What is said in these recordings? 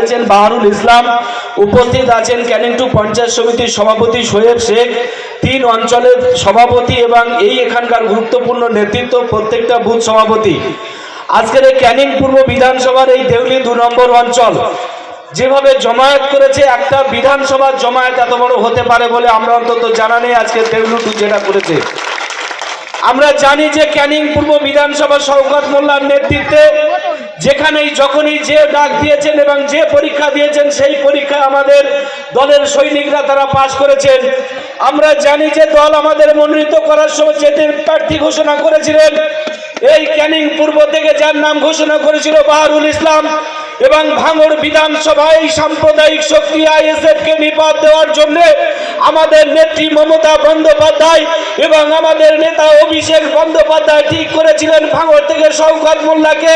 আছেন বাহারুল ইসলাম, উপস্থিত আছেন ক্যানিং 2 পঞ্চায়েত সমিতির সভাপতি শোয়েব শেখ, 3 অঞ্চলের সভাপতি এবং এই এখানকার গুরুত্বপূর্ণ নেতৃত্ব প্রত্যেকটা বুথ সভাপতি। আজকের এই ক্যানিং পূর্ব বিধানসভার এই দেউলি 2 নম্বর অঞ্চল যেভাবে জমায়েত করেছে, একটা বিধানসভার জমায়েত এত বড় হতে পারে বলে আমরা অন্তত জানা নেই। আজকে দেউলি 2 যেটা করেছে, আমরা জানি যে ক্যানিং পূর্ব বিধানসভা শওকত মোল্লার নেতৃত্বে যেখানেই যখনই যে ডাক দিয়েছেন এবং যে পরীক্ষা দিয়েছেন সেই পরীক্ষায় আমাদের দলের সৈনিকরা তারা পাশ করেছেন। আমরা জানি যে দল আমাদের মনোনীত করার সময় যেদিন প্রার্থী ঘোষণা করেছিলেন, এই ক্যানিং পূর্ব থেকে যার নাম ঘোষণা করেছিল বাহারুল ইসলাম, এবং ভাঙড় বিধানসভায় সাম্প্রদায়িক শক্তি আইএসএফকে নিপাত দেওয়ার জন্য আমাদের নেত্রী মমতা বন্দ্যোপাধ্যায় এবং আমাদের নেতা অভিষেক বন্দ্যোপাধ্যায় ঠিক করেছিলেন ভাঙড় থেকে শওকত মোল্লাকে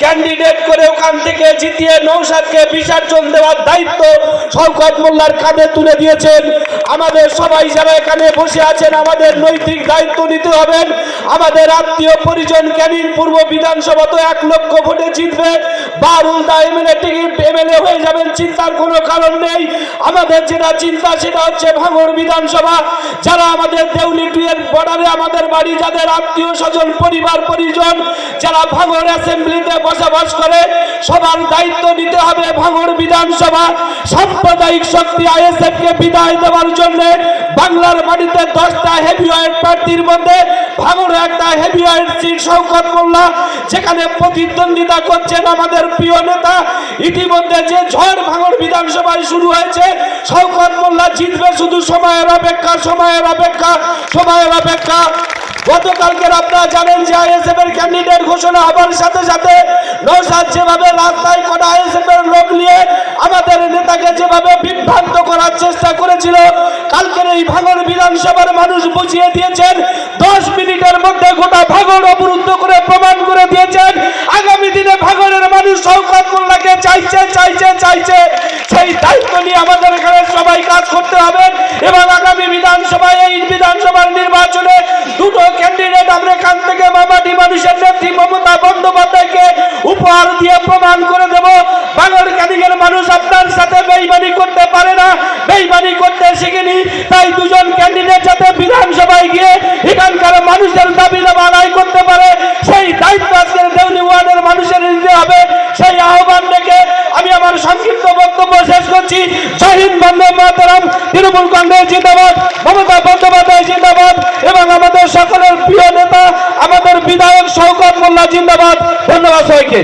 ক্যান্ডিডেট করে ওখান থেকে জিতিয়ে নৌসাদকে বিসর্জন দেওয়ার দায়িত্ব শওকত মোল্লার কাঁধে তুলে দিয়েছেন। আমাদের সবাই যারা এখানে বসে আছেন, আমাদের নৈতিক দায়িত্ব নিতে হবে। আমাদের আত্মীয় পরিজন ক্যানিং পূর্ব বিধানসভা তো 1 লক্ষ ভোটে জিতবে, বাহারুল দা এমএলএ হয়ে যাবেন, চিন্তার কোনো কারণ নেই। আমাদের যেটা চিন্তা সেটা হচ্ছে ভাঙড় বিধানসভা, যারা আমাদের দেউলি 2 এর বর্ডারে আমাদের বাড়ি, যাদের আত্মীয় স্বজন পরিবার পরিজন যারা ভাঙড় অ্যাসেম্বলিতে বসবাস করে, সবার দায়িত্ব নিতে হবে। ভাঙড় বিধানসভা সাম্প্রদায়িক শক্তি আইএসএফ কে বিদায় দেওয়ার জন্য বাংলার মাটিতে 10টা হেভিওয়েট প্রার্থীর মধ্যে ভাঙড়ে একটা হেভিওয়েট সিট শওকত মোল্লা, যেখানে প্রতিদ্বন্দ্বিতা করছেন আমাদের প্রিয় নেতা। ইতিমধ্যে যে ঝড় ভাঙড় বিধানসভায় শুরু হয়েছে, শওকত মোল্লা জিতবে, শুধু সময়ের অপেক্ষা, সময়ের অপেক্ষা, সময়ের অপেক্ষা। গতকালকে আপনারা জানেন যে আইএসএফ এর ক্যান্ডিডেট ঘোষণা হবার সাথে সাথে নৌসাদ যেভাবে রাস্তায় কোটা আইএসএফ এর লোক নিয়ে আমাদের নেতাকে যেভাবে বিভ্রান্ত করার চেষ্টা করেছিল, কালকের এই ভাঙড় বিধানসভার মানুষ বুঝিয়ে দিয়েছেন। 10 মিনিটের মধ্যে গোটা ভাঙড় অবরুদ্ধ করে প্রমাণ করে দিয়েছেন আগামী দিনে ভাঙড়ের মানুষ শওকত মোল্লাকে চাইছে চাইছে চাইছে। সেই দায়িত্ব নিয়ে আমাদের এখানে সবাই কাজ করতে হবে এবং আগামী বিধানসভায়, এই বিধানসভার নির্বাচনে 2টো ক্যান্ডিডেট আমরা এখান থেকে মামাটি মানুষের নেত্রী মমতা বন্দ্যোপাধ্যায়কে উপহার দিয়ে প্রমাণ করে দেব ভাঙড় ক্যানিংয়ের মানুষ আপনার সাথে বেইমানি করতে পারে না, বেইমানি করতে শিখেনি। তাই 2জন ক্যান্ডিডেট যাতে বিধানসভায় গিয়ে এখানকার মানুষের দাবি দাবা আদায় করতে পারে, সেই দায়িত্ব আজকের দেউলি ওয়ার্ডের মানুষের নিতে হবে। সেই আহ্বান রেখে আমি আমার সংক্ষিপ্ত বক্তব্য শেষ করছি। জয় হিন্দ, বন্দে মাতরম, তৃণমূল কংগ্রেস জিন্দাবাদ, মমতা বন্দ্যোপাধ্যায় জিন্দাবাদ এবং আমাদের সকলের প্রিয় নেতা আমাদের বিধায়ক শওকত মোল্লা জিন্দাবাদ। ধন্যবাদ সবাইকে।